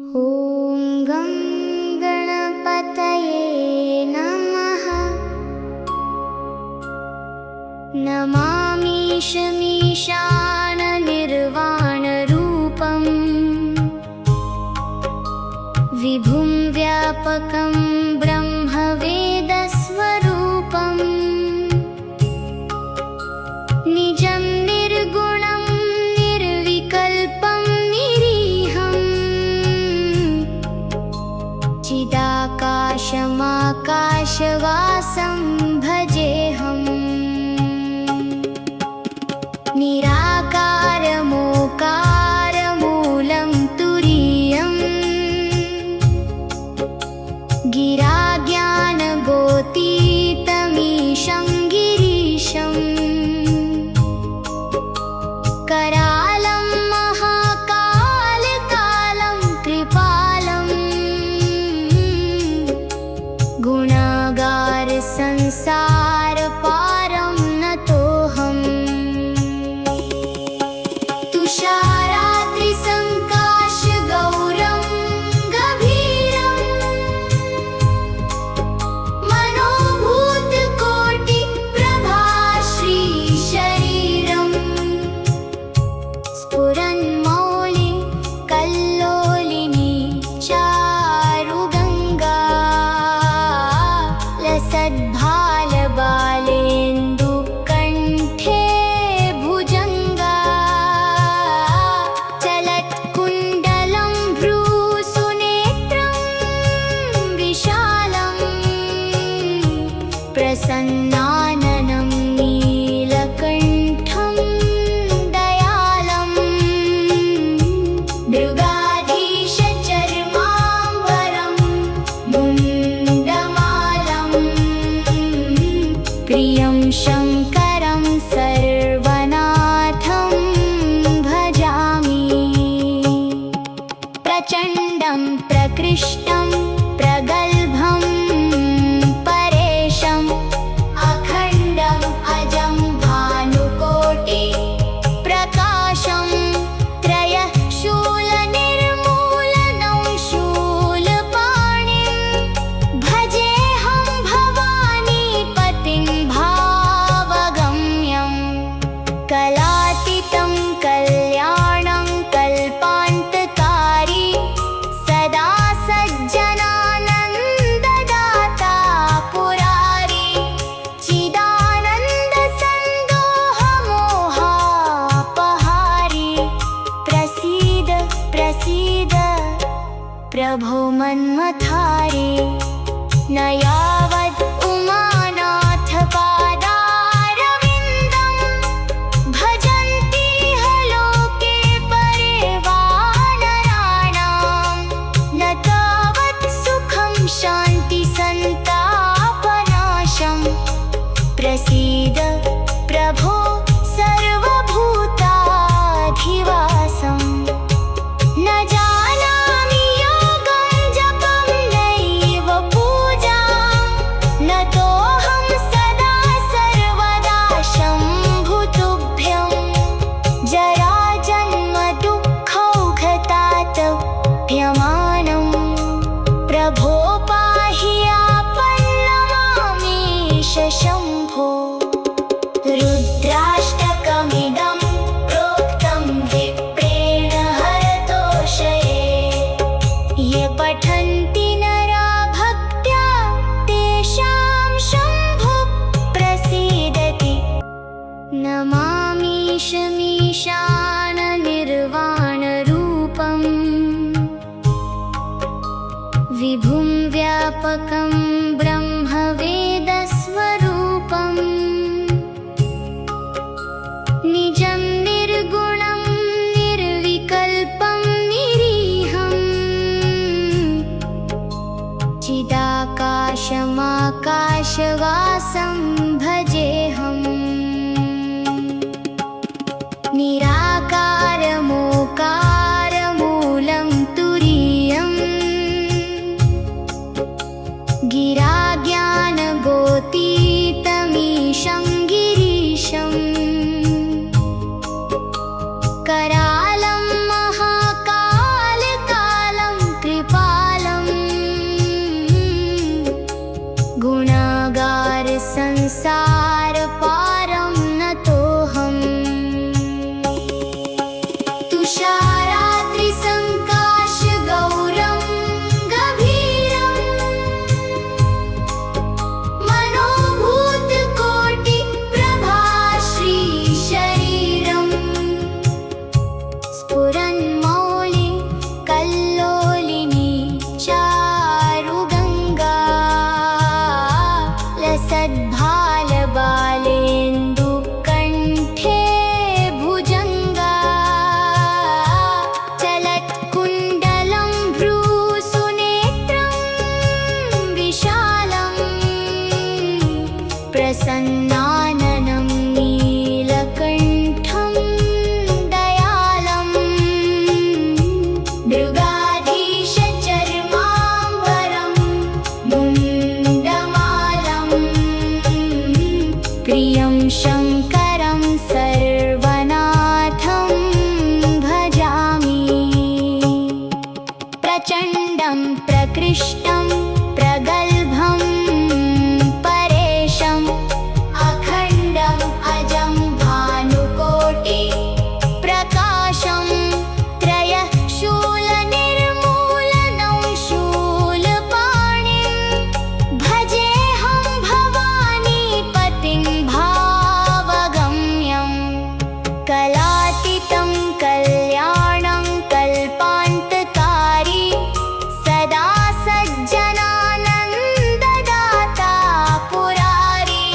ॐ गं गणपतये नमः। नमामि शमीशाननिर्वाणरूपम् विभुं व्यापकं ब्रह्मवेदस्वरूपम् निजं निर्गुणं निर्विकल्पं निरीहम् चिदाकाशमाकाशवासं भजेऽहम्। निराकारमोकारमूलं तुरीयम् गिराज्ञानगोतीतमीशं गिरीशम्। करालं महाकालकालं कृपालम् गुणागारसंसारपारं नतोऽहम्। तुषाराद्रिसङ्काशगौरं गभीरम् मनोभूतकोटिप्रभाश्रीशरीरम् स्फुरन्मौलि कल्लोलिनी चारुगङ्गा लसद्भालबालेन्दुकण्ठे भुजङ्गा चलत्कुण्डलं भ्रूसुनेत्रं विशालम् प्रसन्नाननं नीलकण्ठं दयालम्। मृगाधीशचर्माम्बरं मुण्डमालं प्रियं शङ्करं सर्वनाथं भजामि। प्रचण्डं प्रकृष्टं प्रगल्भं परेशम् अखण्डम् अजं भानुकोटि प्रकाशं त्रयः शूलनिर्मूलनं शूलपाणिं भजेऽहं भवानीपतिं भावगम्यं। कलातीतं कल्याणं कल्पान्तकारी सदा सज्जनानन्ददाता पुरारी चिदानन्दसन्दोहमोहापहारी। प्रसीद प्रसीद प्रभो मन्मथारी न यावत् उमानाथपादारविन्दं भजन्तीह लोके परे वानराणां न तावत् सुखं शान्तिसन्तापनाशम्। प्रसीद प्रभो सर्वभूताधिवासम् न जानामि योगं जपं नैव पूजां न तोऽहं सदा सर्वदा शम्भुतुभ्यं। जराजन्मदुःखौघतातप्यमानं प्रभो पाहि आपन्नमामीश शम्भो। रुद्राष्टकमिदं प्रोक्तं विप्रेण हरतोषये ये पठन्ति नरा भक्त्या तेषां शम्भुः प्रसीदति। नमामि शमीशाननिर्वाणरूपम् विभुं व्यापकं ब्रह्मवेदस्वरूपम् निजं निर्गुणं निर्विकल्पं निरीहम् चिदाकाशमाकाशवासं भजेऽहम्। प्रचण्डं प्रकृष्टं प्रगल्भं परेशम् अखण्डम् अजं भानुकोटि प्रकाशं त्रयः शूलनिर्मूलनं शूलपाणिं भजेऽहं भवानीपतिं भावगम्यं कलातीतं कल्याणं कल्पान्तकारी सदा सज्जनानन्ददाता पुरारी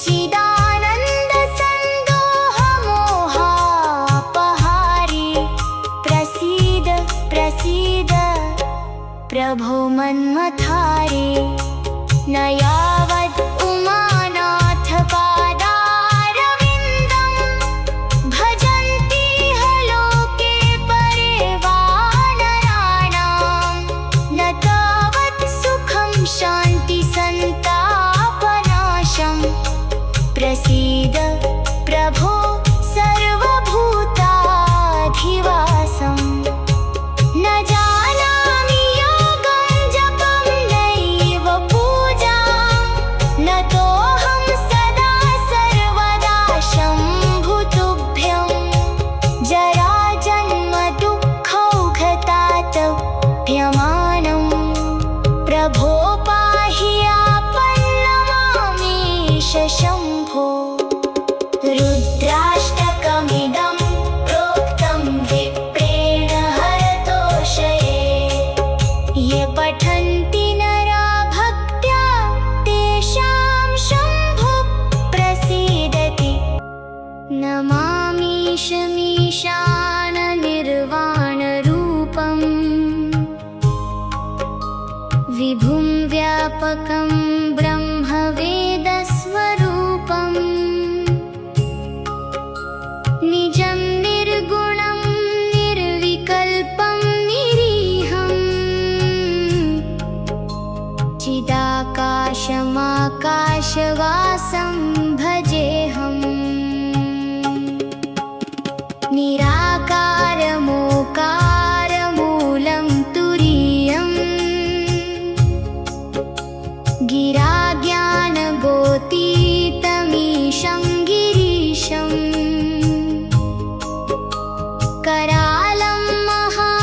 चिदानन्दसन्दोहमोहापहारी प्रसीद प्रसीद प्रभो मन्मथारी न यावत् उमानाथपादारविन्दं भजन्तीह लोके परिवानराणां न तावत् सुखं शान्तिसन्तापनाशं प्रसीद प्रभो सर्वभूताधिवासम् न जानामि योगं जपं नैव पूजां न तोऽहं सदा सर्वदा शम्भुतुभ्यं जराजन्म दुःखौघतातप्यमानं प्रभो पाहि आपन्नमामीश शम्भो रुद्राष्टकमिदं प्रोक्तं विप्रेण हरतोषये ये पठन्ति नरा भक्त्या तेषां शम्भुः प्रसीदति नमामीशमीशाननिर्वाणरूपं विभुं व्यापकं ब्रह्मवेदस्वरूपम् निजं निर्गुणं निर्विकल्पं निरीहम् चिदाकाशमाकाशवासं भजेऽहम् निराकारमोकारमूलं तुरीयम् गिराज्ञानगोतीतमीशं गिरीशम् करालं महाकालकालं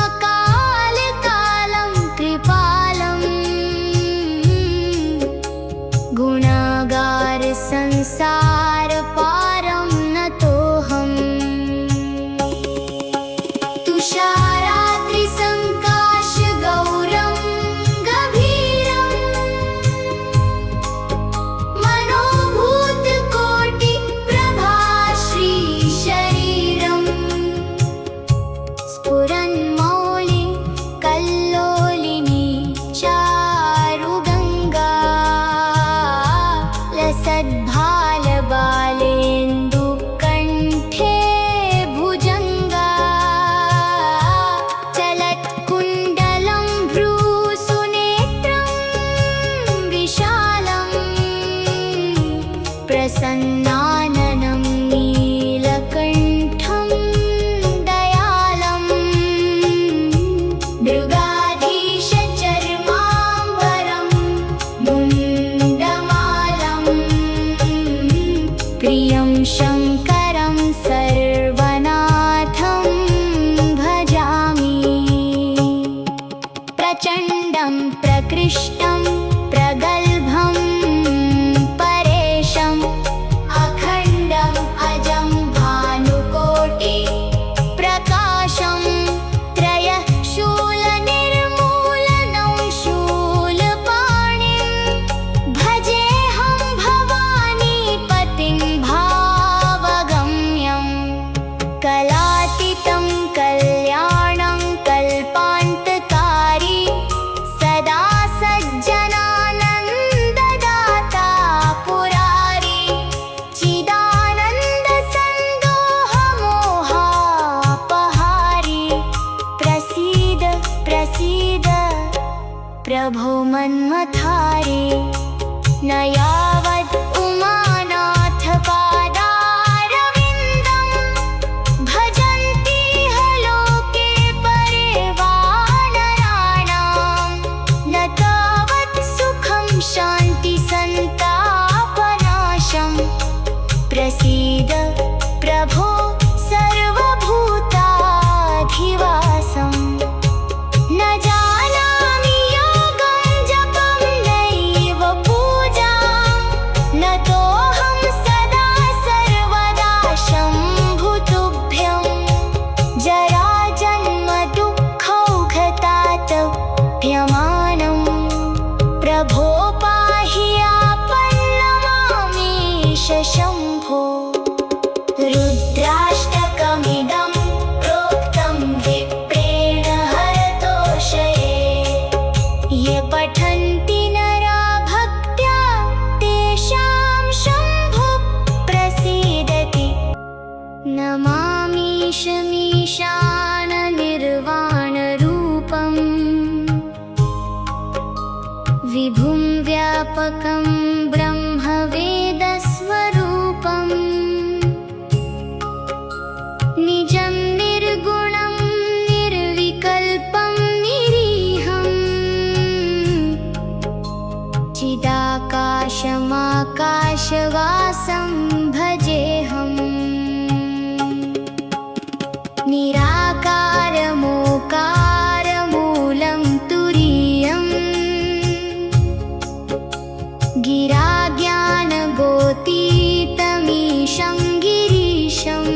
कृपालं गुणागारसंसारपारं नतोऽहम् तुषाराद्रिसङ्काशगौरं गभीरं मनोभूतकोटिप्रभाश्रीशरीरम् स्फुरन्मौलि कल्लोलिनी चारुगङ्गा लसद्भालबालेन्दुकण्ठे भुजङ्गा चलत्कुण्डलं भ्रूसुनेत्रं विशालं प्रसन्नाननं नीलकण्ठं दयालम् मृगाधीशचर्माम्बरं मुण्डमालं प्रियं शङ्करं सर्वनाथं भजामि प्रचण्डं प्रकृष्टं प्रगल्भं परेशम् अखण्डम् अजं भानुकोटि प्रकाशं त्रयः शूलनिर्मूलनं शूलपाणिं भजेऽहं भवानीपतिं भावगम्यं कलातीतं कल्याणं कल्पान्तकारी सदा सज्जनानन्ददाता पुरारी चिदानन्दसन्दोहमोहापहारी प्रसीद प्रसीद प्रभो मन्मथारी न यावत् उमानाथपादारविन्दं भजन्तीह लोके परिवानराणां ये पठन्ति नरा भक्त्या तेषां शम्भुः प्रसीदति। नमामीशमीशाननिर्वाणरूपम् विभुं व्यापकं ब्रह्मवेदस्वरूपम् निजं निर्गुणं निर्विकल्पं निरीहम् चिदाकाशमाकाशवासं भजेऽहम्। निराकारमोकारमूलं तुरीयम् गिराज्ञानगोतीतमीशं गिरीशम्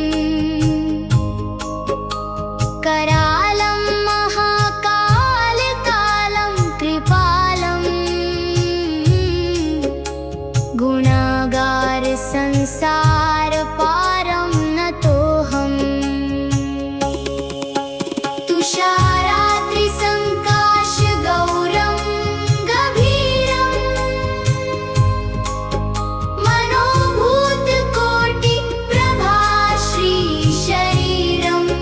करालं महाकालकालं कृपालं गुणागारसंसारपारं नतोऽहम्। तुषाराद्रिसङ्काशगौरं गभीरं मनोभूतकोटिप्रभाश्रीशरीरम्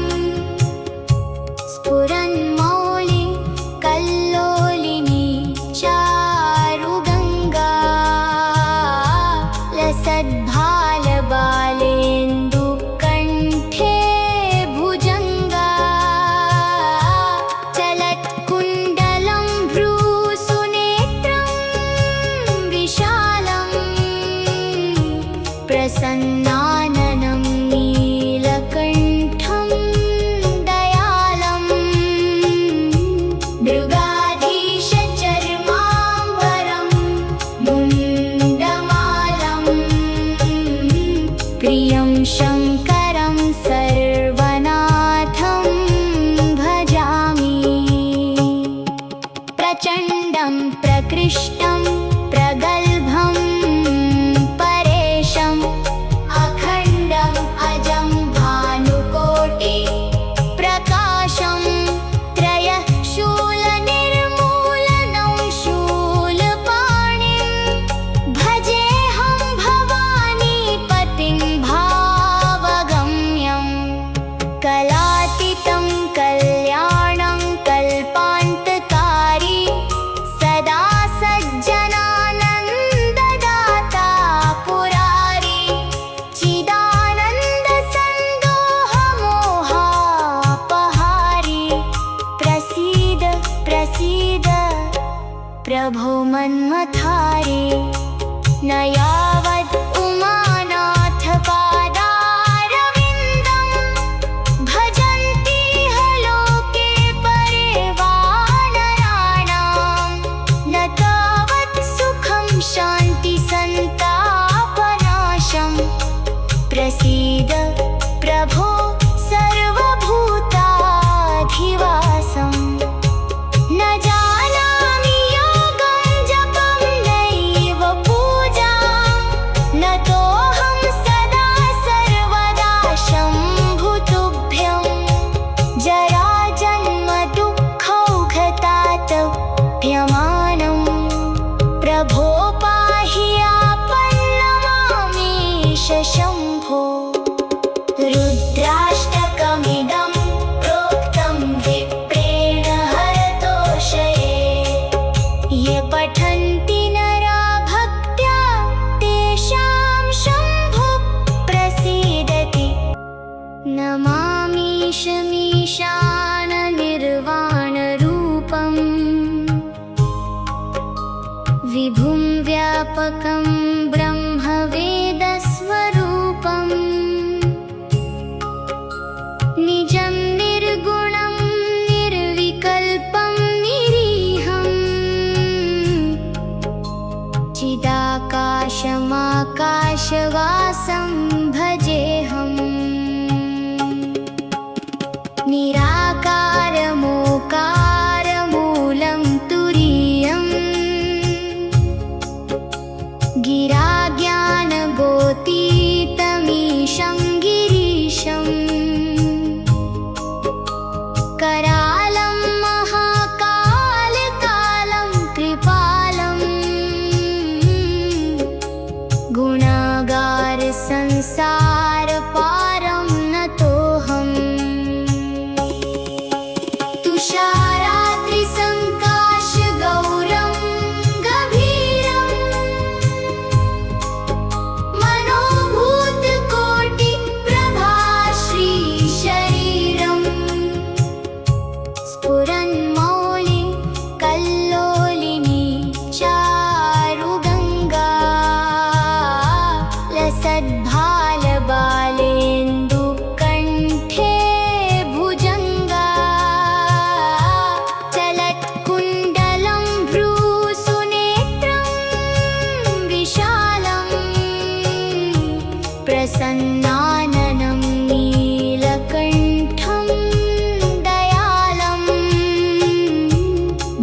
स्फुरन्मौलि कल्लोलिनी चारुगङ्गा लसद्भालबालेन्दुकण्ठे भुजङ्गा चलत्कुण्डलं भ्रूसुनेत्रं विशालम् प्रसन्नाननं नीलकण्ठं दयालम् मृगाधीशचर्माम्बरं मुण्डमालं प्रियं शङ्करं सर्वनाथं भजामि। प्रचण्डं प्रकृष्टं प्रगल्भं परेशम् अखण्डम् अजं भानुकोटि प्रकाशं त्रयः शूलनिर्मूलनं शूलपाणिं भजेऽहं भवानीपतिं भावगम्यम्। कलातीतं कल्याणं कल्पान्तकारी सदा सज्जनानन्ददाता पुरारी चिदानन्दसन्दोहमोहापहारी प्रसीद प्रसीद प्रभो मन्मथारी। न यावत् उमानाथपादारविन्दं भजन्तीह लोके परिवानराणां न तावत् सुखं शान्तिसन्तापनाशं प्रसीद प्रभो सर्वभूताधिवासम्। न जानामि योगं जपं नैव पूजां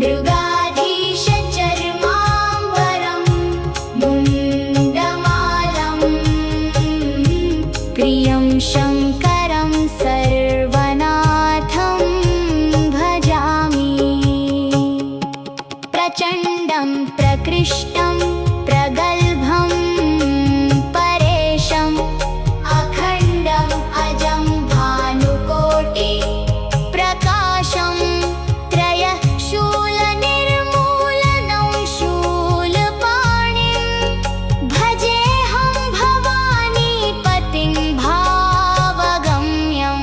मृगाधीश चर्माम्बरं मुण्डमालं प्रियं शङ्करं सर्वनाथं भजामि प्रचण्डं प्रकृष्टं प्रगल्भं परेशम् अखण्डम् अजं भानुकोटि प्रकाशं त्रयः शूलनिर्मूलनं शूलपाणिं भजेऽहं भवानीपतिं भावगम्यं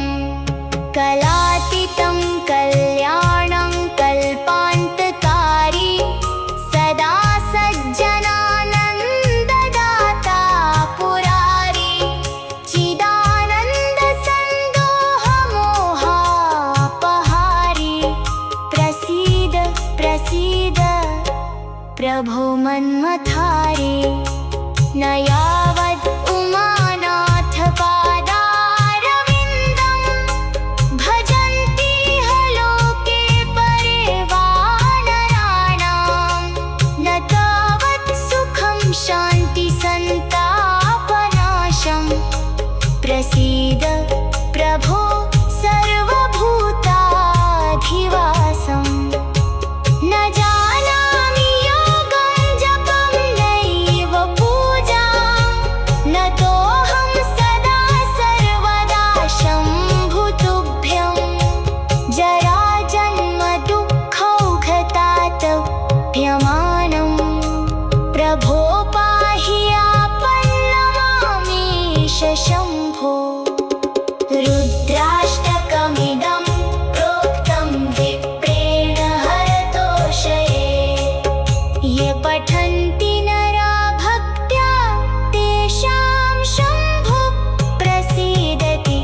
कलातीतं कल्याणं कल्पान्तकारी सदा सज्जनानन्ददाता पुरारी चिदानन्दसन्दोहमोहापहारी प्रसीद प्रसीद प्रभो मन्मथारी न यावद् उमानाथ पादारविन्दं भजन्तीह लोके परिवानराणां न तावत् सुखं शान्तिसन्तापनाशं प्रसीद प्रभो सर्वभूताधिवासं न जानामि योगं जपं नैव पूजां नतोऽहं सदा सर्वदा शम्भुतुभ्यं जराजन्मदुःखौघतातप्यमानं प्रभो पाहि आपन्नमामीश शम्भो रुद्राष्टकमिदं प्रोक्तं विप्रेण हरतोषये ये पठन्ति नरा भक्त्या तेषां शम्भुः प्रसीदति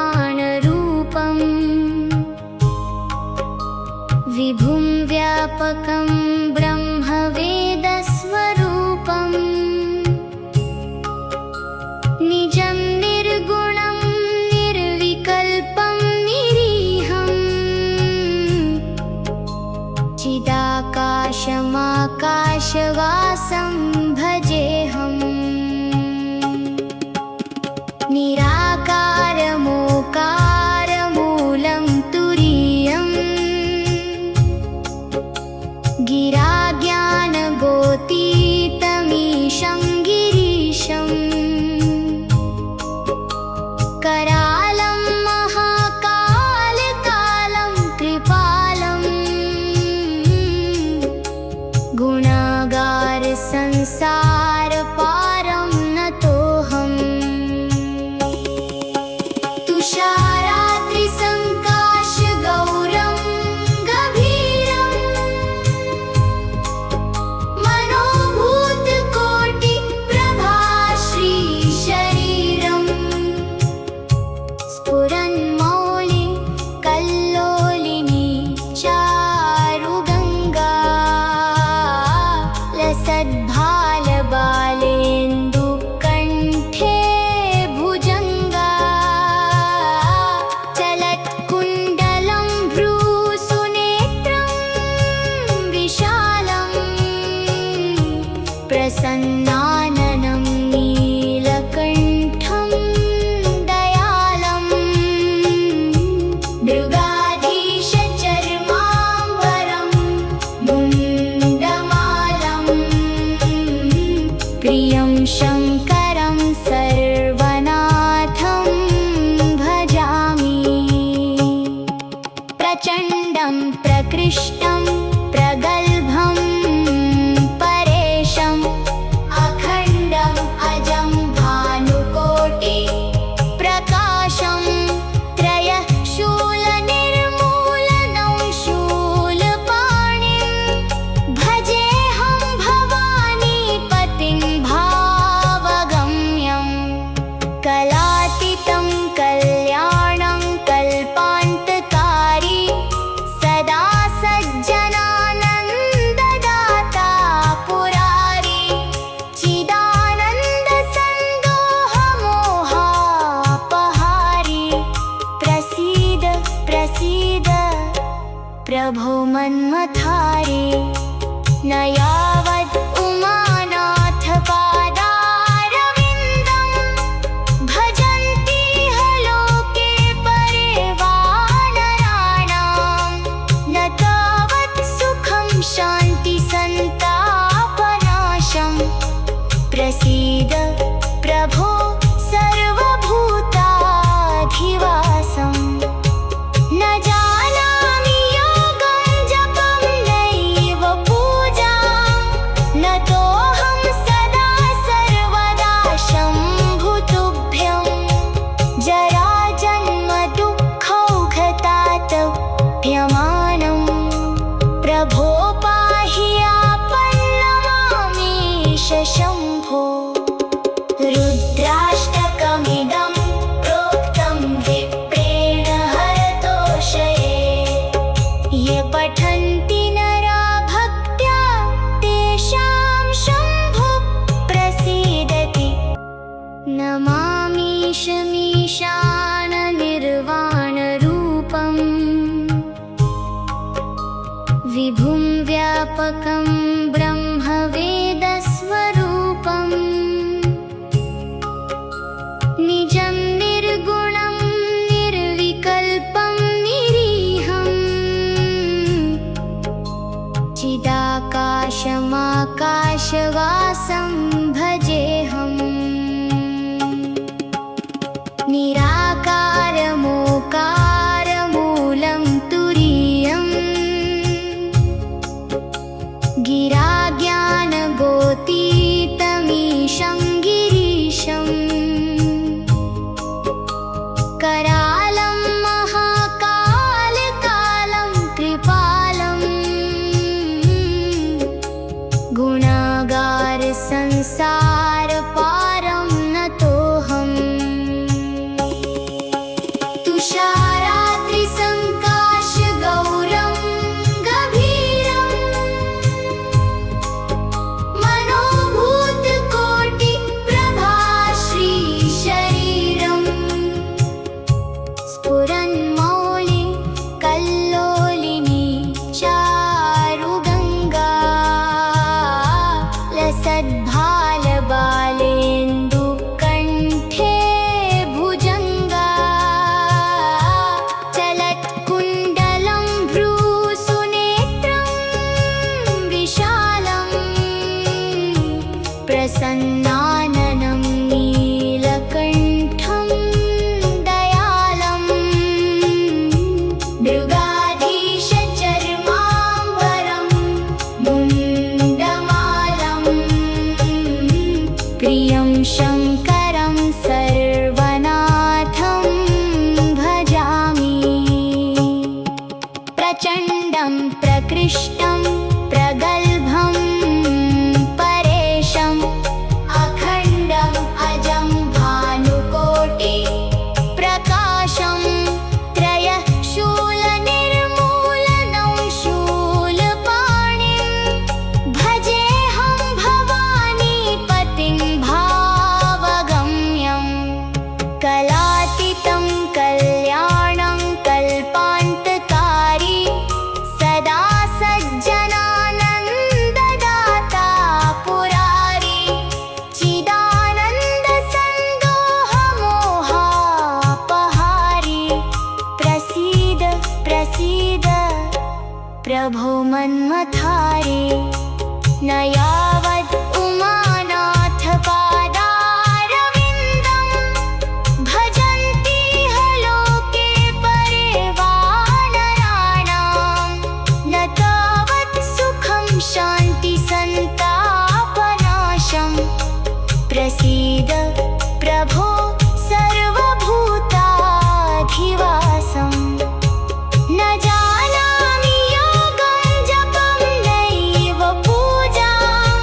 नमामीशमीशाननिर्वाणरूपं विभुं व्यापकं ब्रह्मवेदस्वरूपम् निजं निर्गुणं निर्विकल्पं निरीहं चिदाकाशमाकाशवासं भजेऽहम् निराकारमोकारमूलं तुरीयं गिराज्ञानगोतीतमीशं गिरीशम् करालं महाकालकालं कृपालं गुणागारसंसारपारं नतोऽहम् तुषाराद्रिसङ्काशगौरं गभीरं मनोभूतकोटिप्रभाश्रीशरीरं स्फुरन्मौलि कल्लोलिनी चारुगङ्गा लसद्भालबालेन्दुकण्ठे भुजङ्गा चलत्कुण्डलं भ्रूसुनेत्रं विशालं प्रसन्नाननं नीलकण्ठं दयालं मृगाधीश चर्माम्बरं मुण्डमालं प्रियं शङ्करं सर्वनाथं भजामि प्रचण्डं प्रकृष्टं प्रगल्भं परेशम् अखण्डम् अजं भानुकोटि प्रकाशं त्रयः शूलनिर्मूलनं प्रसीद प्रभो मन्मथारे न यावत् उमानाथ पादारविन्दं भजन्ति ह लोके परे वानराणां न तावत् सुखं शान्ति सन्तापनाशं प्रसीद प्रभो सर्वभूताधिवासम् न जानामि योगं जपं नैव पूजां न तोऽहं सदा सर्वदा शम्भुतुभ्यं जराजन्म दुःखौघतातप्यमानं प्रभो पाहि आपन्नमामीश शम्भो रुद्राष्टकमिदं प्रोक्तं विप्रेण हरतोषये ये पठन्ति नरा भक्त्या तेषां शम्भुः प्रसीदति नमामीशमीशाननिर्वाणरूपं विभुं व्यापकं ब्रह्मवेदस्वरूपम् निजं निर्गुणं निर्विकल्पं निरीहम् चिदाकाशमाकाशवासं भजेऽहम् निराकारमोकारमूलं तुरीयम् गिराज्ञानगोतीतमीशं गिरीशम् करालं महाकालकालं कृपालं गुणागारसंसारपारं नतोऽहम् तुषाराद्रिसङ्काशगौरं गभीरं मनोभूतकोटिप्रभाश्रीशरीरम् स्फुरन्मौलि कल्लोलिनी चारुगङ्गा लसद्भालबालेन्दुकण्ठे भुजङ्गा चलत्कुण्डलं भ्रूसुनेत्रं विशालं प्रसन्नाननं नीलकण्ठं दयालम् मृगाधीशचर्माम्बरं मुण्डमालं प्रियं शङ्करं सर्वनाथं भजामि प्रचण्डं प्रकृष्टं प्रगल्भं परेशम् अखण्डम् अजं भानुकोटि प्रकाशं त्रयः शूलनिर्मूलनं शूलपाणिं भजेऽहं भवानीपतिं भावगम्यं कलातीतं कल्याणं कल्पान्तकारी सदा सज्जनानन्ददाता पुरारी चिदानन्दसन्दोहमोहापहारी प्रसीद प्रसीद प्रभो मन्मथारे न यावत् उमानाथ पादारविन्दं भजन्ति ह लोके परे वानराणां न तावत् सुखं शान्ति सन्तापनाशं प्रसीद प्रभो सर्वभूताधिवासम् न जानामि योगं जपं नैव पूजां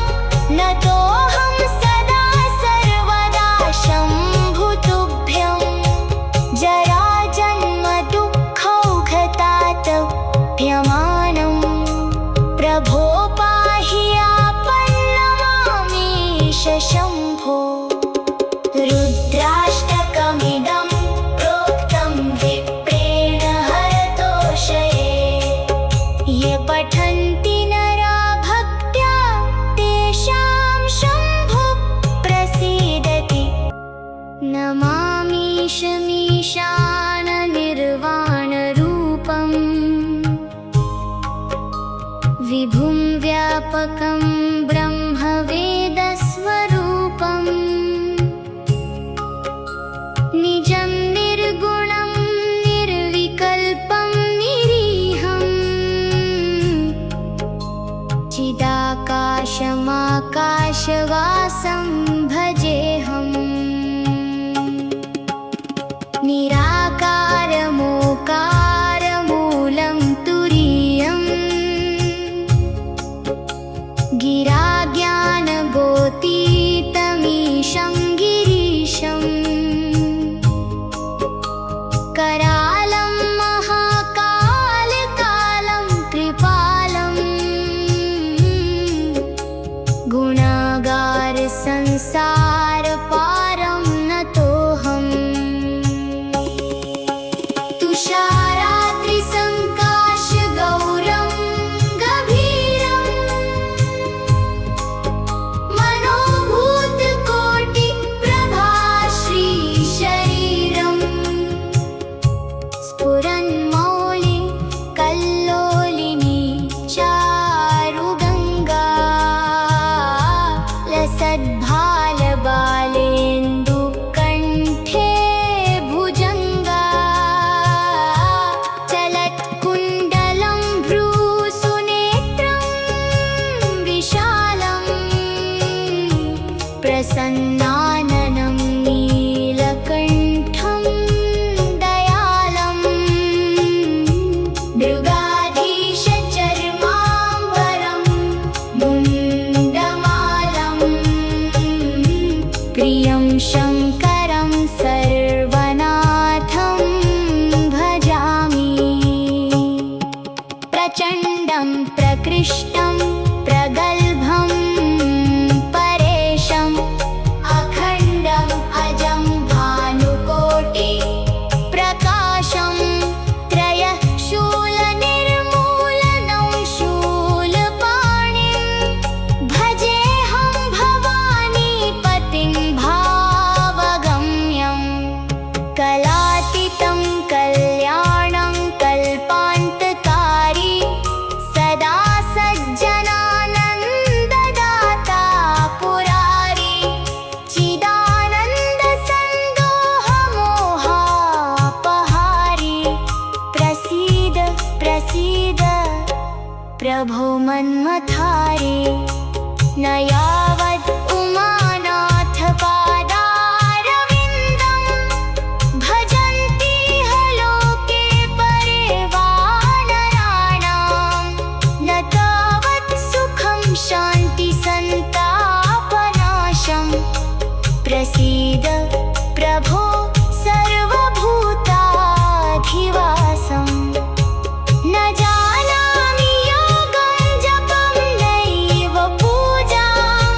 स्फुरन्मौलि कल्लोलिनी चारुगङ्गा लसद्भालबालेन्दुकण्ठे भुजङ्गा चलत्कुण्डलं भ्रूसुनेत्रं विशालं प्रसन्नाननं नीलकण्ठं दयालं मृगाधीशचर्माम्बरं मुण्डमालं प्रियं शङ्करं सर्वनाथं भजामि प्रचण्डं प्रकृष्टं प्रगल्भं परेशम् अखण्डम् अजं भानुकोटि प्रकाशं त्रयः शूलनिर्मूलनं शूलपाणिं भजेऽहं भवानीपतिं भावगम्यं कलातीतं कल्याणं कल्पान्तकारी सदा सज्जनानन्ददाता पुरारी चिदानन्दसन्दोहमोहापहारी प्रसीद प्रसीद प्रभो मन्मथारी न यावद् उमानाथपादारविन्दं भजन्तीह लोके परे वानराणां न तावत् सुखं शान्तिसन्तापनाशं प्रसीद प्रभो सर्वभूताधिवासम् न जानामि योगं जपं नैव पूजां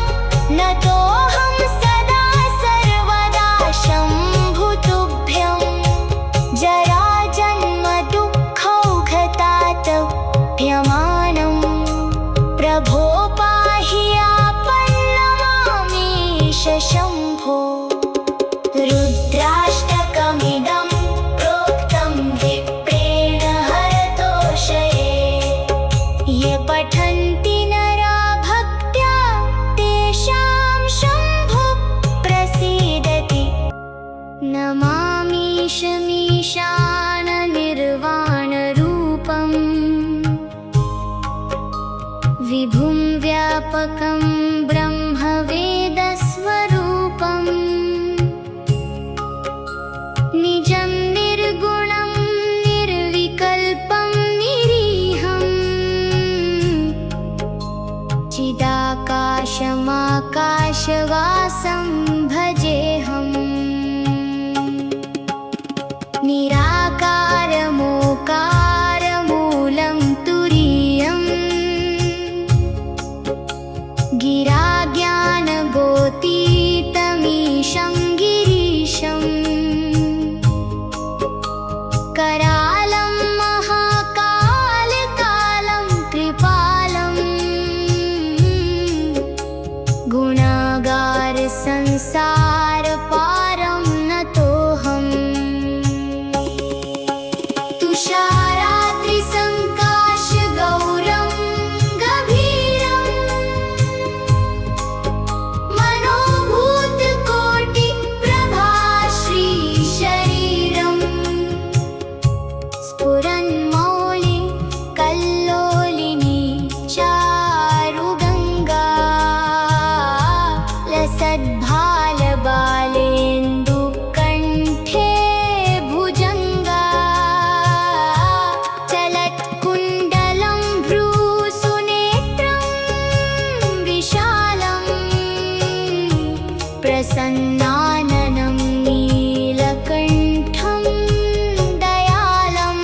न तोऽहं सदा सर्वदा शम्भुतुभ्यं जराजन्मदुःखौघतातप्यमानं प्रभो पाहि आपन्नमामीश शम्भो रुद्राष्टकमिदं प्रोक्तं विप्रेण हरतोषये ये पठन्ति नरा भक्त्या तेषां शम्भुः प्रसीदति नमामीशमीशाननिर्वाणरूपम् विभुं व्यापकं ब्रह्मवेदस्वरूपम् निजं निर्गुणं निर्विकल्पं निरीहं चिदाकाशमाकाशवासं भजेऽहम् निराकारमोकारमूलं तुरीयम् गिराज्ञानगोतीतमीशं गिरीशम् करालं महाकालकालं कृपालं गुणागारसंसारपारं नतोऽहम् तुषाराद्रिसङ्काशगौरं गभीरं मनोभूतकोटिप्रभाश्रीशरीरं स्फुरन्मौलि कल्लोलिनी चारुगङ्गा लसद्भालबालेन्दुकण्ठे भुजङ्गा चलत्कुण्डलं भ्रूसुनेत्रं विशालं प्रसन्नाननं नीलकण्ठं दयालं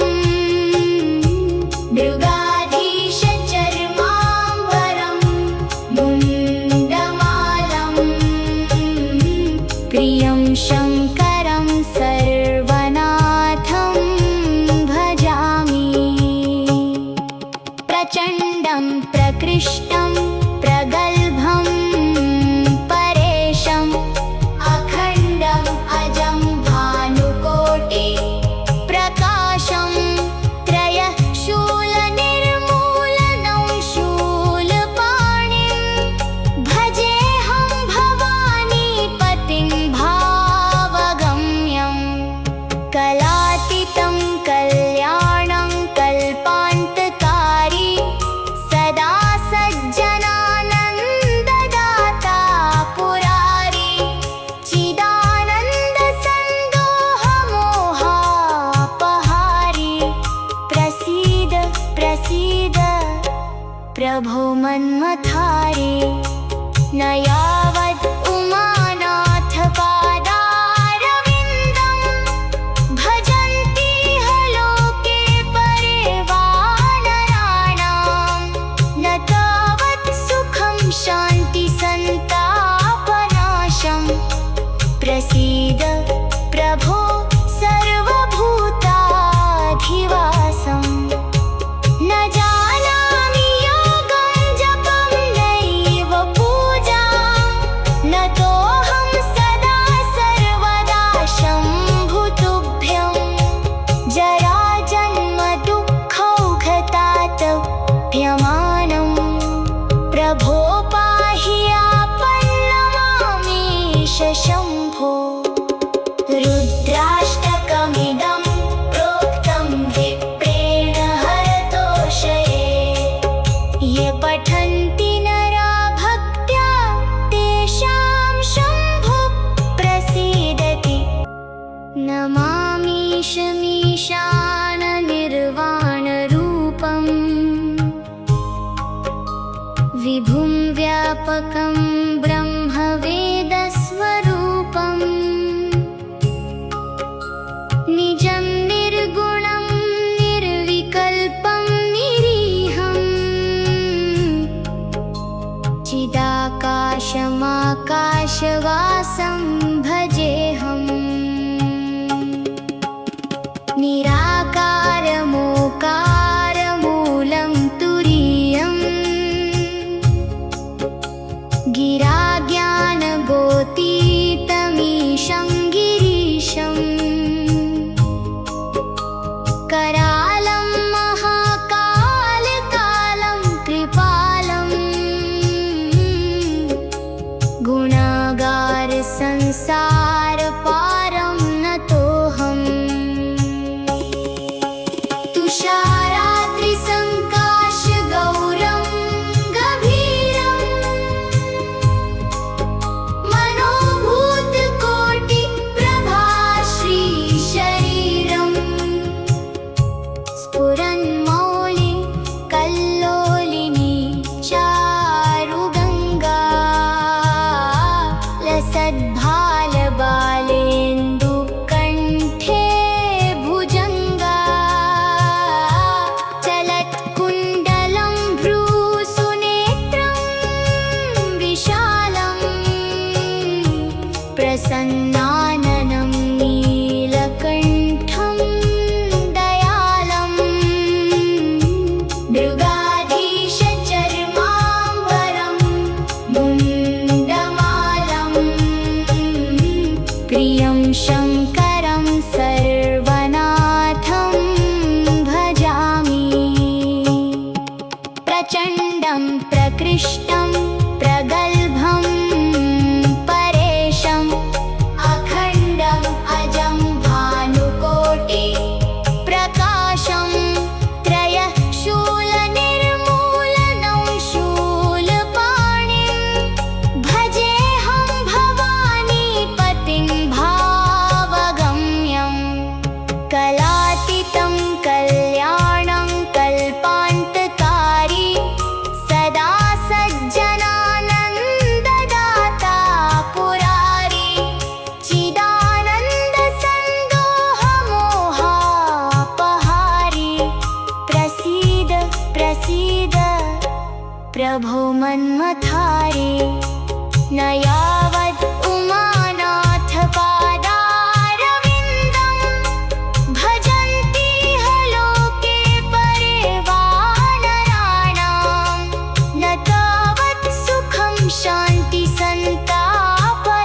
प्रभो मन्मथारे न यावत् उमानाथ पादारविन्दं भजन्ति लोके परे वानराणां न तावत् सुखं शान्ति सन्तापनाशं प्रसीद प्रभो सर्वभूताधिवासम् न जानामि योगं जपं नैव पूजां न तोऽहं सदा सर्वदा शम्भुतुभ्यं जराजन्म दुःखौघतातप्यमानं प्रभो पाहि आपन्नमामेश शम्भो रुद्राष्टकमिदं प्रोक्तं विप्रेण हरतोषये ये पठन्ति नरा भक्त्या तेषां शम्भुः प्रसीदति नमामीशमीशाननिर्वाणरूपम् विभुं व्यापकं ब्रह्मवेदस्वरूपम् निजं निर्गुणं निर्विकल्पं निरीहम् चिदाकाशमाकाशवासं भजेऽहम् निराकारमोकारमूलं तुरीयम् गिराज्ञानगोतीतमीशं गिरीशम् करालं महाकालकालं कृपालं गुणागार संसारपारं नतोऽहम् तुषाराद्रिसङ्काशगौरं गभीरं मनोभूतकोटिप्रभाश्रीशरीरम् स्फुरन्मौलि कल्लोलिनी चारुगङ्गा लसद्भालबालेन्दुकण्ठे भुजङ्गा चलत्कुण्डलं भ्रूसुनेत्रं विशालं प्रसन्नाननं नीलकण्ठं दयालं मृगाधीशचर्माम्बरं मुण्डमालं प्रियं शङ्करं सर्वनाथं भजामि प्रचण्डं प्रकृष्टं प्रगल्भं परेशम् अखण्डम् अजं भानुकोटि प्रकाशं त्रयः शूलनिर्मूलनं शूलपाणिं भजेऽहं भवानीपतिं भावगम्यं कलातीतं कल्याणं कल्पान्तकारी सदा सज्जनानन्ददाता पुरारी चिदानन्दसन्दोहमोहापहारी प्रसीद प्रसीद प्रभो मन्मथारे न यावत् उमानाथ पादारविन्दं भजन्ति लोके परे वानराणां न तावत् सुखं शान्ति सन्तापनाशं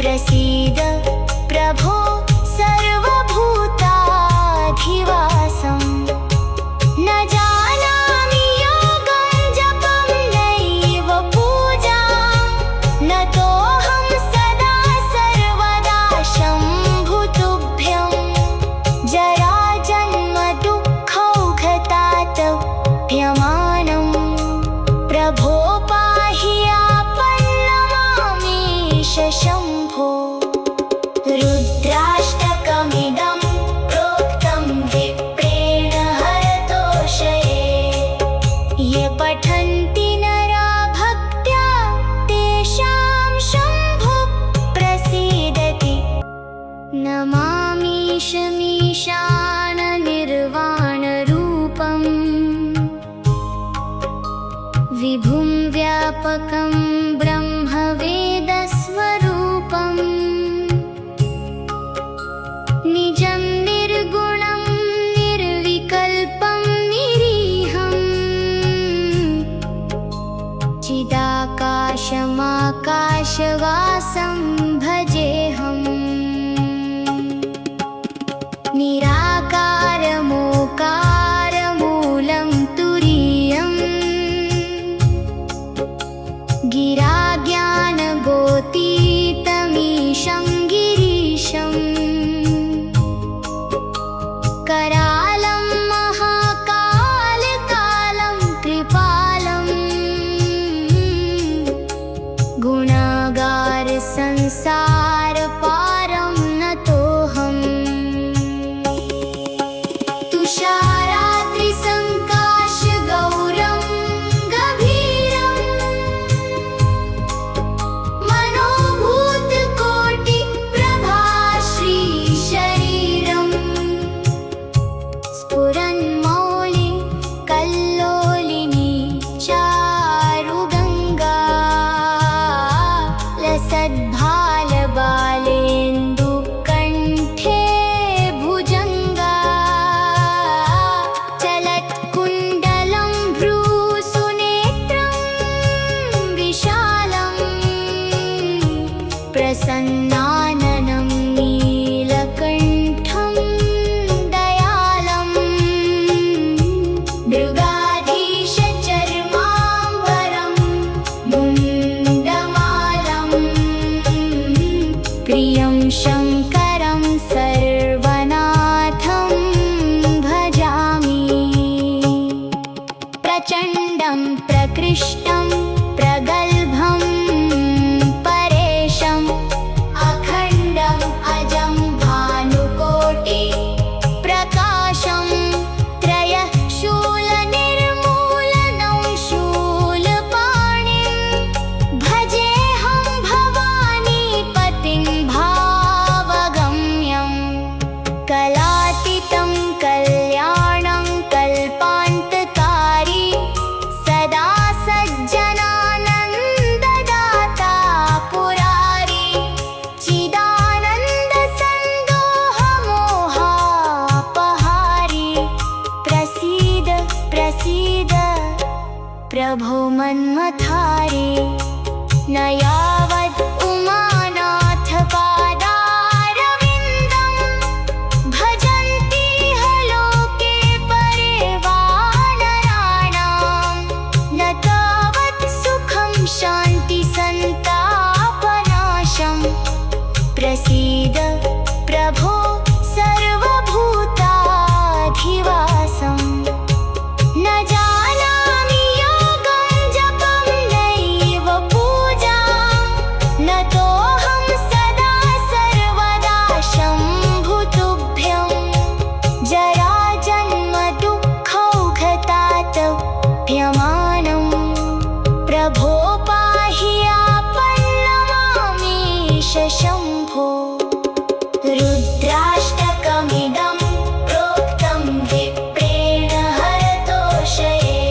प्रसीद प्रभो सर्वभूताधिवासम् न जानामि योगं जपं नैव पूजां निर्वाणरूपम् विभुं व्यापकं ब्रह्मवेदस्वरूपम् निजं निर्गुणं निर्विकल्पं निरीहम् चिदाकाशमाकाशवासं भजेऽहम् निराकारमोकारमूलं तुरीयम् गिराज्ञानगोतीतमीशं गिरीशम् करालं महाकालकालं कृपालम् गुणागारसंसारपारं नतोऽहम् तुषाराद्रिसङ्काशगौरं गभीरम् मनोभूतकोटिप्रभाश्रीशरीरम् स्फुरन्मौलि कल्लोलिनी चारुगङ्गा लसद्भालबालेन्दुकण्ठे भुजङ्गा चलत्कुण्डलं भ्रूसुनेत्रं विशालम् प्रसन्नाननं नीलकण्ठं दयालम् मृगाधीशचर्माम्बरं मुण्डमालं प्रियं शङ्करं सर्वनाथं भजामि प्रचण्डं प्रकृष्टं प्रगल्भं परेशम् अखण्डम् अजं भानुकोटि प्रकाशं त्रयः शूलनिर्मूलनं शूलपाणिं भजेऽहं भवानीपतिं भावगम्यम् कलातीतं कल्याणं कल्पान्तकारी सदा सज्जनानन्ददाता पुरारी चिदानन्दसन्दोहमोहापहारी प्रसीद प्रसीद प्रभो मन्मथारी न यावत् उमानाथपादारविन्दं भजन्तीह लोके परिवानराणां न तावत् सुखं शान्तिसन्तापनाशम् प्रसीद प्रभो सर्वभूताधिवासम् न जानामि योगं जपं नैव पूजां नतोऽहं सदा सर्वदा शम्भुतुभ्यं जराजन्मदुःखौघतातप्यमानं प्रभो पाहि आपन्नमामीश शम्भो रुद्राष्टकमिदं प्रोक्तं विप्रेण हरतोषये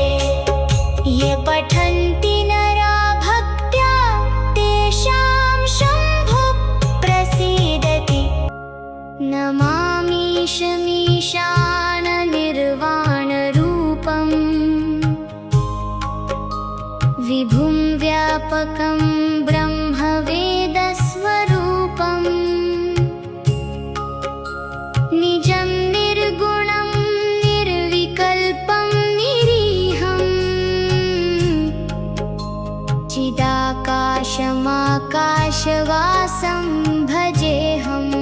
ये पठन्ति नरा भक्त्या तेषां शम्भुः प्रसीदति नमामीशमीशाननिर्वाणरूपम् विभुं व्यापकं ब्रह्मवेदस्वरूपम् निजं निर्गुणं निर्विकल्पं निरीहम् चिदाकाशमाकाशवासं भजेऽहम्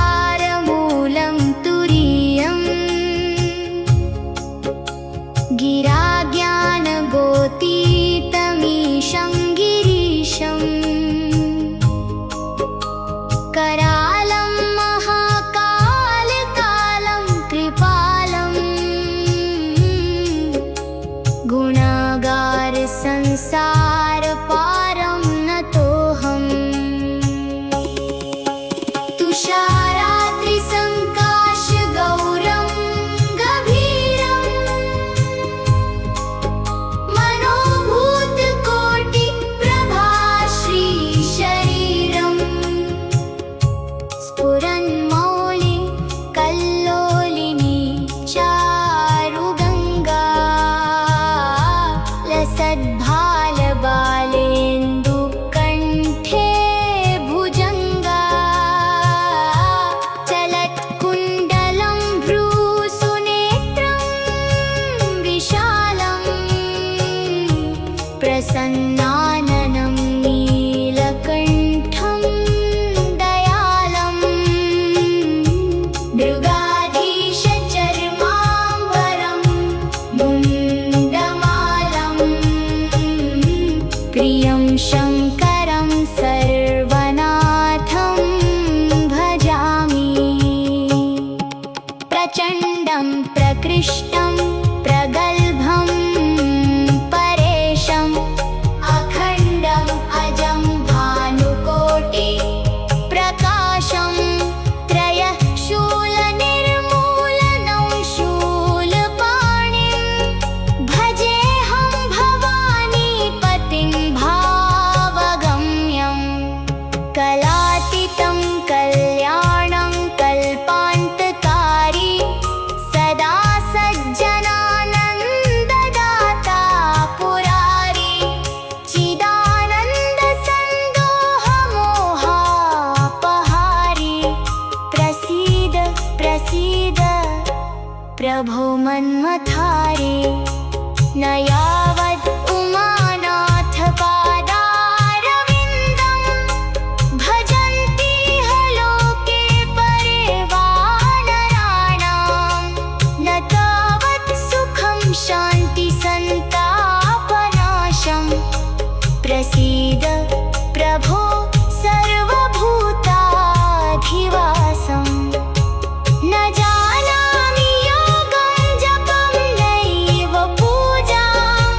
निराकारमोकारमूलं तुरीयम् गिराज्ञानगोतीतमीशं गिरीशम् करालं महाकालकालं कृपालम् गुणागारसंसारपारं नतोऽहम् प्रकृष्टं प्रगल्भं परेशम् अखण्डम् अजं भानुकोटि प्रकाशं त्रयः शूलनिर्मूलनं शूलपाणिं भजेऽहं भवानीपतिं भावगम्यं कलातीतं कल्याणं कल्पान्तकारी सदा सज्जनानन्ददाता पुरारी चिदानन्दसन्दोहमोहापहारी प्रसीद प्रसीद प्रभो मन्मथारी न यावद् उमानाथ पादारविन्दं भजन्तीह लोके परे वानराणां न तावत् सुखं शान्तिसन्तापनाशं प्रसीद प्रभो सर्वभूताधिवासम् न जानामि योगं जपं नैव पूजां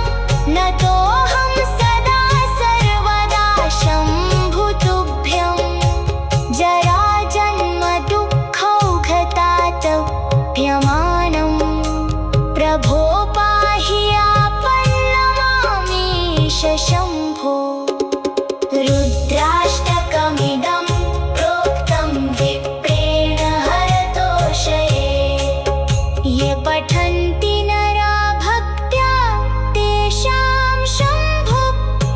न तोऽहं सदा सर्वदा शम्भुतुभ्यं जराजन्म दुःखौघतातप्यमानं प्रभो पाहि आपन्नमामीश शम्भो रुद्राष्टकमिदं प्रोक्तं विप्रेण हरतोषये ये पठन्ति नरा भक्त्या तेषां शम्भुः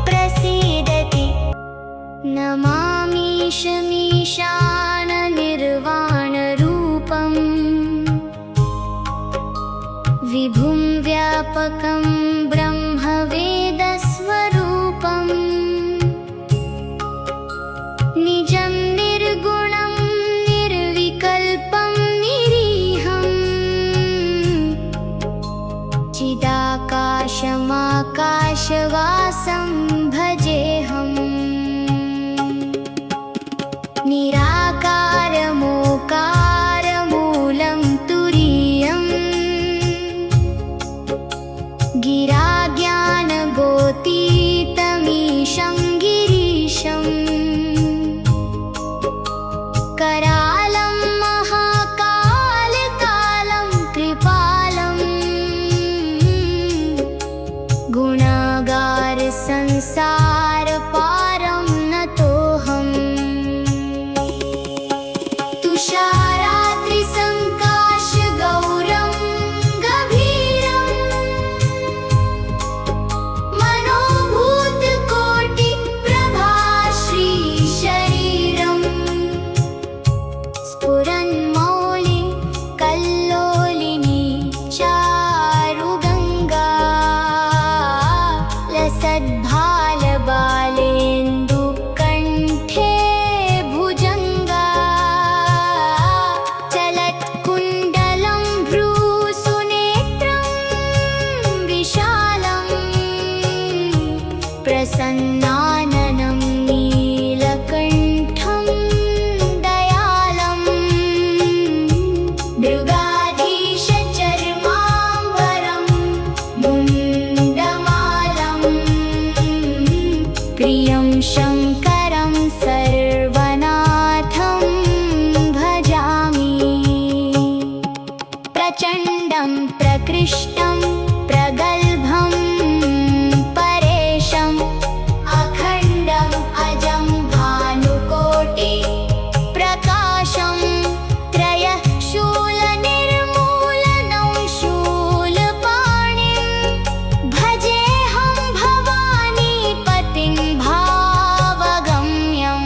प्रसीदति नमामीशमीशाननिर्वाणरूपम् विभुं व्यापकं ब्रह्मवेदस्वरूपम् निजं निर्गुणं निर्विकल्पं निरीहम् चिदाकाशमाकाशवासं भजेऽहम् निराकारमोकारमूलं तुरीयम् गिराज्ञानगोतीतमीशं गिरीशम् करालं महाकालकालं कृपालं गुणागारसंसारपारं नतोऽहम् तुषाराद्रिसङ्काशगौरं गभीरं मनोभूतकोटिप्रभाश्रीशरीरम् स्फुरन्मौलि कल्लोलिनी चारुगङ्गा लसद्भालबालेन्दुकण्ठे भुजङ्गा चलत्कुण्डलं भ्रूसुनेत्रं विशालं प्रसन्नाननं नीलकण्ठं दयालम् मृगाधीशचर्माम्बरं मुण्डमालं प्रियं शङ्करं सर्वनाथं भजामि प्रचण्डं प्रकृष्टं प्रगल्भं परेशम् अखण्डम् अजं भानुकोटि प्रकाशं त्रयः शूलनिर्मूलनं शूलपाणिं भजेऽहं भवानीपतिं भावगम्यं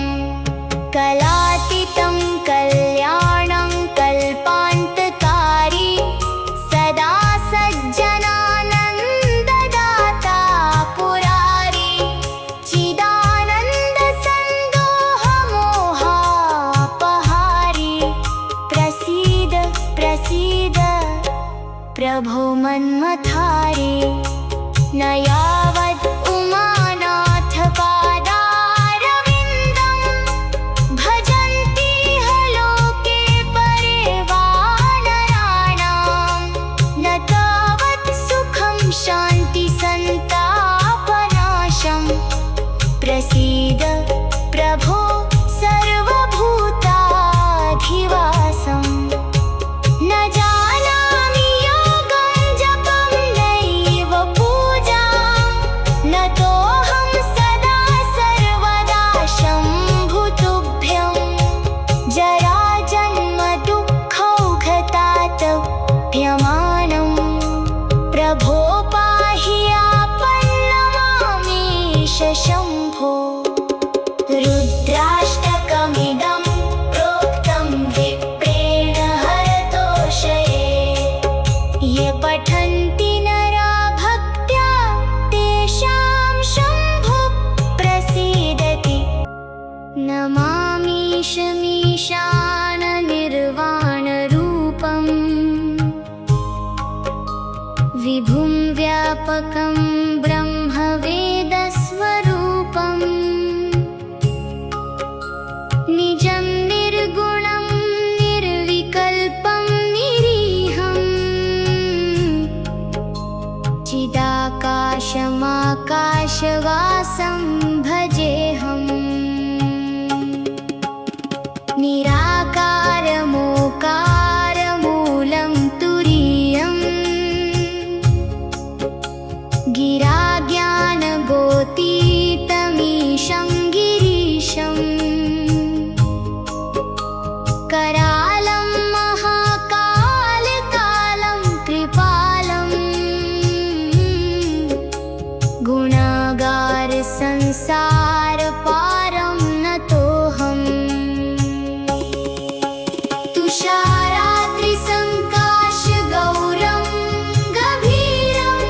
कलातीतं कल्याणं कल्पान्तकारी सदा सज्जनानन्ददाता पुरारी चिदानन्दसन्दोहमोहापहारी प्रसीद प्रसीद प्रभो मन्मथारी न यावद् उमानाथ पादारविन्दं भजन्तीह लोके परे वानराणां न निराकारमोकारमूलं तुरीयम् गिराज्ञानगोतीतमीशं गिरीशम् करालं महाकालकालं कृपालं गुणागार संसार पारं नतोऽहम् तुषाराद्रिसङ्काशगौरं गभीरं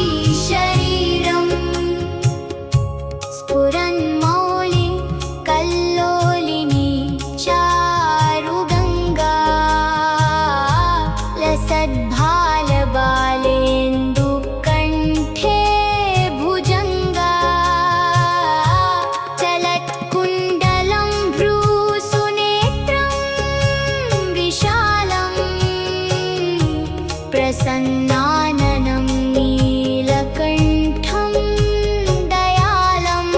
मनोभूतकोटिप्रभाश्रीशरीरम् स्फुरन्मौलि कल्लोलिनी चारुगङ्गा लसद्भालबालेन्दुकण्ठे भुजङ्गा चलत्कुण्डलं भ्रूसुनेत्रं विशालं प्रसन्नाननं नीलकण्ठं दयालम्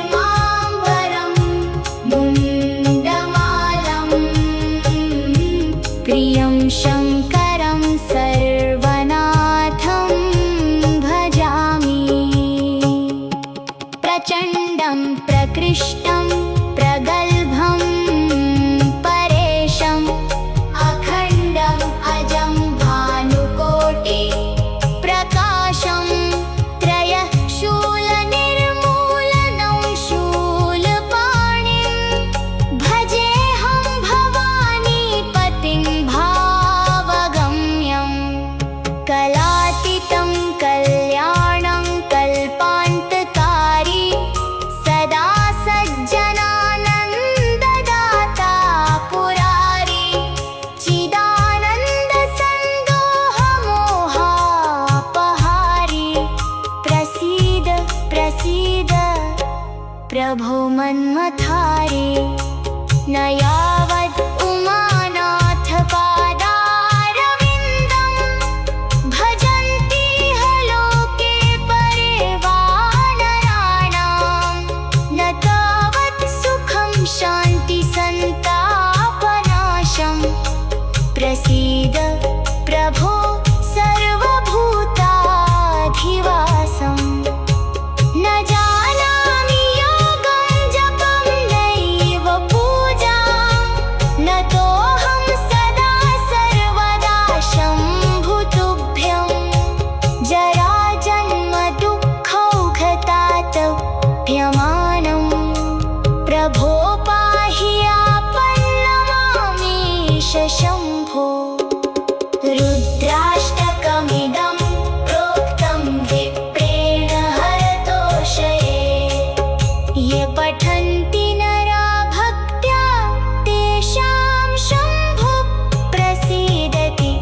मृगाधीशचर्माम्बरं मुण्डमालं प्रियं शङ्करं सर्वनाथं भजामि प्रचण्डं प्रकृष्टं प्रगल्भं परेशम् अखण्डम् अजं भानुकोटि प्रकाशं त्रयः शूलनिर्मूलनं शूलपाणिं भजेऽहं भवानीपतिं भावगम्यं कलातीतं कल्याणं कल्पान्तकारी सदा सज्जनानन्ददाता पुरारी चिदानन्दसन्दोहमोहापहारी प्रसीद प्रसीद प्रभो मन्मथारी न यावत् उमानाथपादारविन्दं भजन्तीह लोके परिवानराणां न तावत् सुखं शान्तिसन्तापनाशं प्रसीद प्रभो सर्वभूताधिवासम् न जानामि योगं जपं नैव पूजां न तोऽहं सदा सर्वदा शम्भुतुभ्यं जराजन्मदुःखौघतातप्यमानं प्रभो पाहि आपन्नमामीश शम्भो रुद्राष्टकमिदं प्रोक्तं विप्रेण हरतोषये ये पठन्ति नरा भक्त्या तेषां शम्भुः प्रसीदति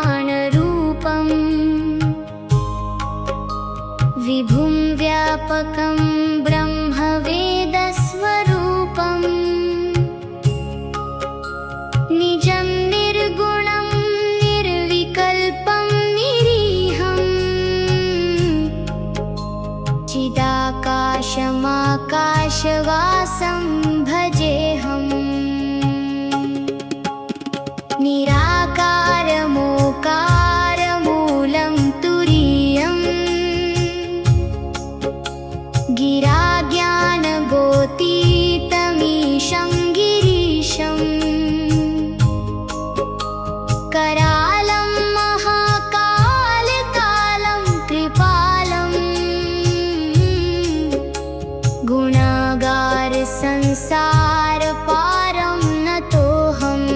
नमामीशमीशाननिर्वाणरूपम् विभुं व्यापकं ब्रह्मवेदस्वरूपम् निजं निर्गुणं निर्विकल्पं निरीहं चिदाकाशमाकाशवासं भजेऽहम् निराकारमोकारमूलं तुरीयम् गिराज्ञानगोतीतमीशं गिरीशम् करालं महाकालकालं कृपालं गुणागार संसार पारं नतोऽहम्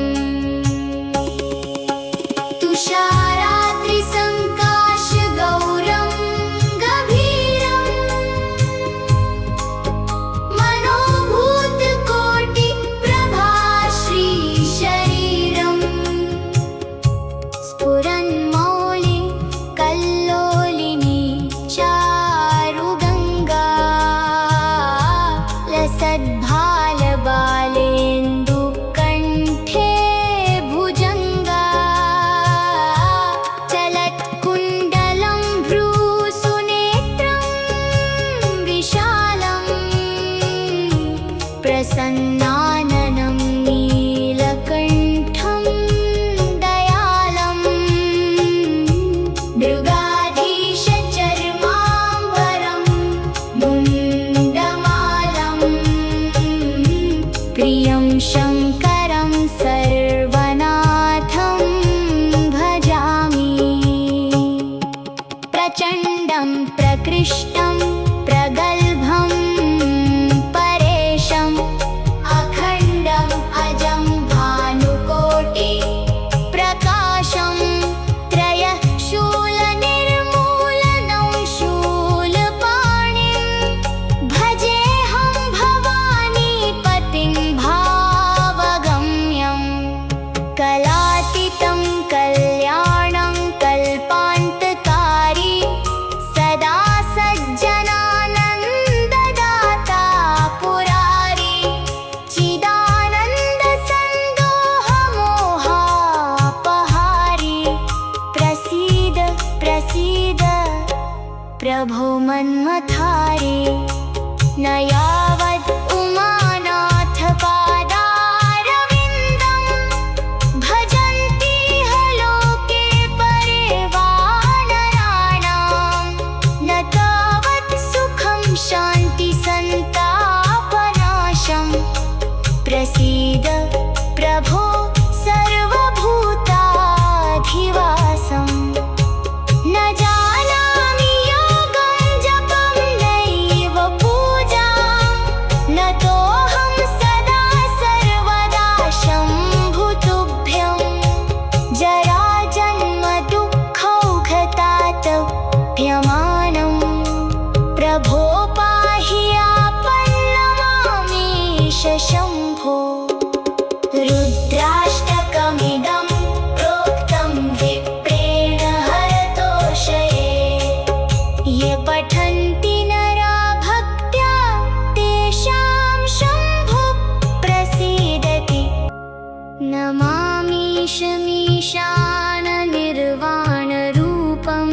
कलातीतं कल्याणं कल्पान्तकारी सदा सज्जनानन्ददाता पुरारी चिदानन्दसन्दोहमोहापहारी प्रसीद प्रसीद प्रभो मन्मथारी न यावत् उमानाथ पादारविन्दं भजन्ति लोके परिवानराणां न तावत् सुखं शान्ति सन्तापनाशं प्रसीद प्रभो सर्वभूताधिवासम् न जानामि योगं जपं नैव पूजां न तोऽहं सदा सर्वदा शम्भुतुभ्यं जराजन्मदुःखौघतातप्यमानं प्रभो पाहि आपन्नमामीश शम्भो रुद्राष्टकमिदं प्रोक्तं विप्रेण हरतोषये ये पठन्ति नरा भक्त्या तेषां शम्भुः प्रसीदति नमामीशमीशाननिर्वाणरूपं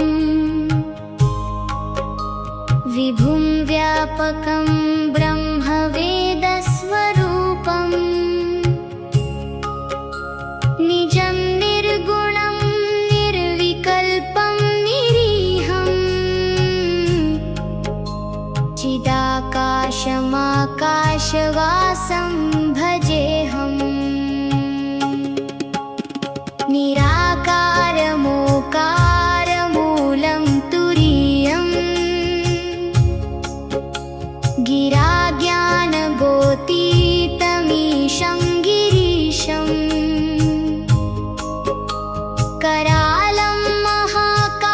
विभुं व्यापकं ब्रह्मवेदस्वरूपम् निजं निर्गुणं निर्विकल्पं निरीहं चिदाकाशमाकाशवासं भजेऽहम् निराकारमोकारमूलं तुरीयं गिराज्ञानगोतीतमीशं गिरीशम् करालं महाकालकालं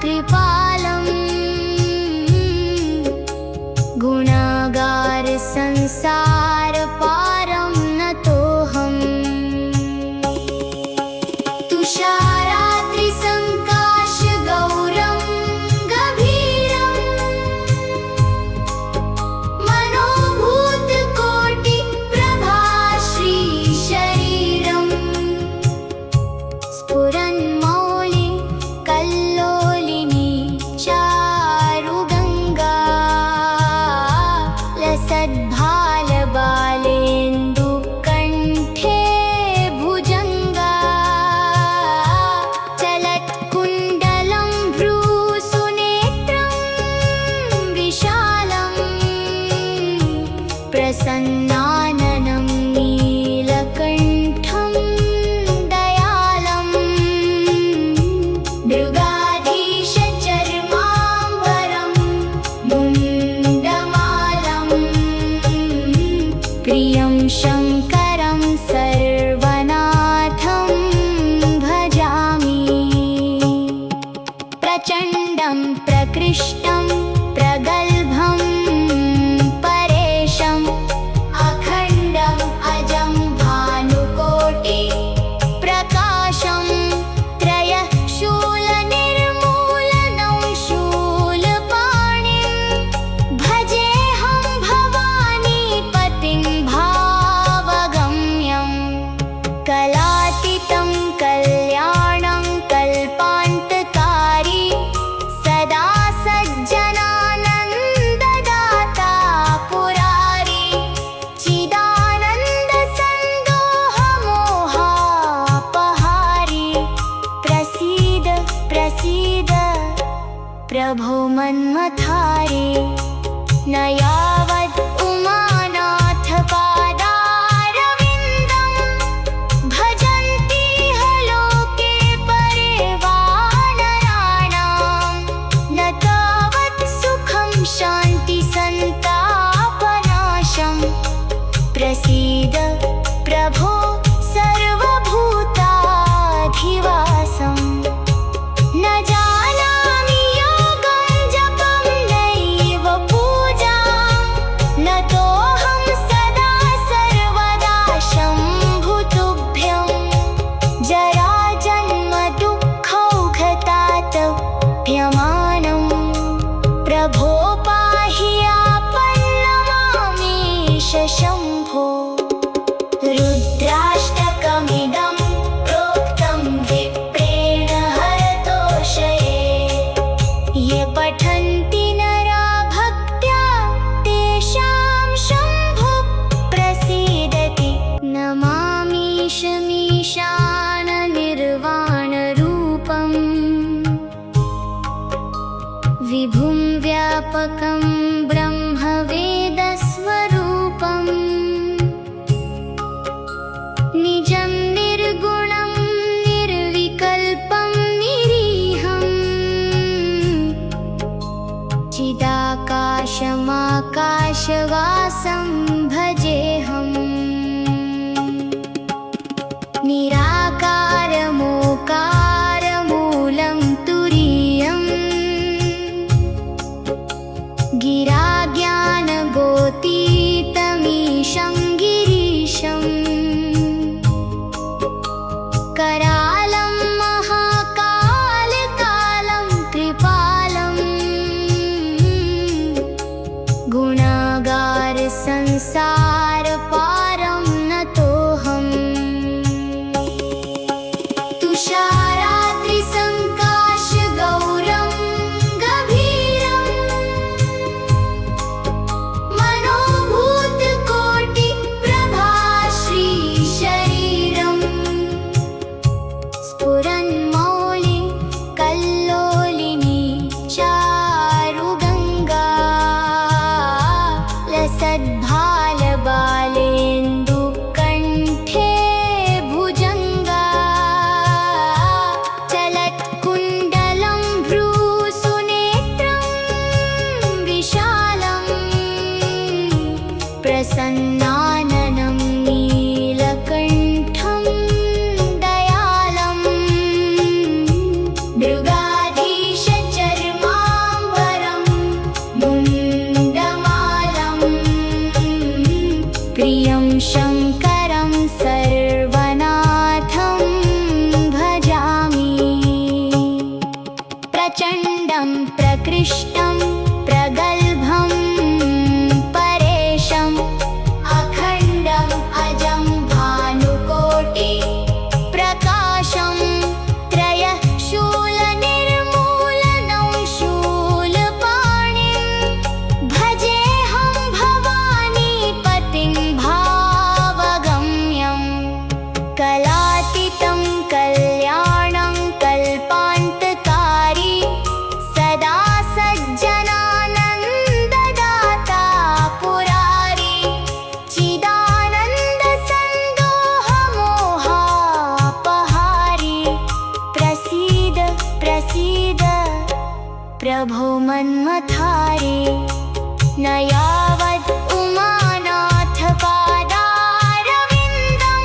कृपालं गुणागार संसारपारं नतोऽहम् तुषाराद्रिसङ्काशगौरं गभीरं मनोभूतकोटिप्रभाश्रीशरीरम् स्फुरन्मौलि कल्लोलिनी चारुगङ्गा लसद्भालबालेन्दुकण्ठे भुजङ्गा चलत्कुण्डलं भ्रूसुनेत्रं विशालं प्रसन्नाननं नीलकण्ठं दयालं मृगाधीशचर्माम्बरं मुण्डमालं प्रियं शङ्करं सर्वनाथं भजामि प्रचण्डं प्रकृष्टं प्रगल्भं परेशम् अखण्डम् अजं भानुकोटि प्रकाशं त्रयः शूलनिर्मूलनं शूलपाणिं भजेऽहं भवानीपतिं भावगम्यं कलातीतं कल्याणं कल्पान्तकारी सदा सज्जनानन्ददाता पुरारी चिदानन्दसन्दोहमोहापहारी प्रसीद प्रसीद प्रभो मन्मथारी न यावत् उमानाथ पादारविन्दं भजन्ति लोके परिवानराणां न तावत् सुखं शान्ति सन्तापनाशं प्रसीद प्रभो सर्वभूताधिवासम् न जानामि योगं जपं नैव पूजां निर्वाणरूपम् विभुं व्यापकं ब्रह्मवेदस्वरूपम् निजं निर्गुणं निर्विकल्पं निरीहम् चिदाकाशमाकाशवासं भजेऽहम् निराकारमोकारमूलं तुरीयम् गिराज्ञानगोतीतमीशं गिरीशम् करालं महाकालकालं कृपालम् गुणागारसंसारपारं नतोऽहम् तुषाराद्रिसङ्काशगौरं गभीरम् मनोभूतकोटिप्रभाश्रीशरीरम् स्फुरन्मौलि कल्लोलिनी चारुगङ्गा लसद्भालबालेन्दुकण्ठे भुजङ्गा चलत्कुण्डलं भ्रूसुनेत्रं विशालम् प्रसन्नाननं नीलकण्ठं दयालम् मृगाधीशचर्माम्बरं मुण्डमालं प्रियं शङ्करं सर्वनाथं भजामि प्रचण्डं प्रकृष्टं प्रगल्भं परेशम् अखण्डम् अजं भानुकोटि प्रकाशं त्रयः शूलनिर्मूलनं शूलपाणिं भजेऽहं भवानीपतिं भावगम्यम् कलातीतं कल्याणं कल्पान्तकारी सदा सज्जनानन्ददाता पुरारी चिदानन्दसन्दोहमोहापहारी प्रसीद प्रसीद प्रभो मन्मथारी न यावत् उमानाथपादारविन्दं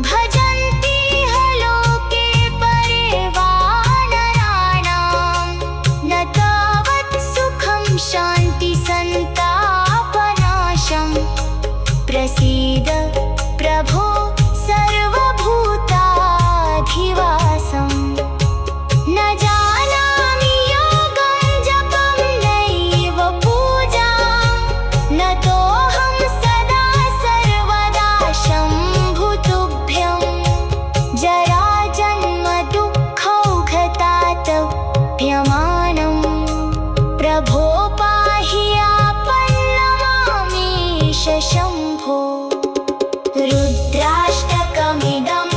भजन्तीह लोके परिवानराणां न तावत् सुखं शान्तिसन्तापनाशम् प्रसीद प्रभो सर्वभूताधिवासम् न जानामि योगं जपं नैव पूजां नतोऽहं सदा सर्वदा शम्भुतुभ्यं जराजन्मदुःखौघतातप्यमानं प्रभो पाहि आपन्नमामीश शम्भो रुद्राष्टकमिदं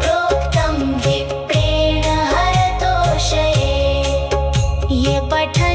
प्रोक्तं विप्रेण हरतोषये ये पठन्ति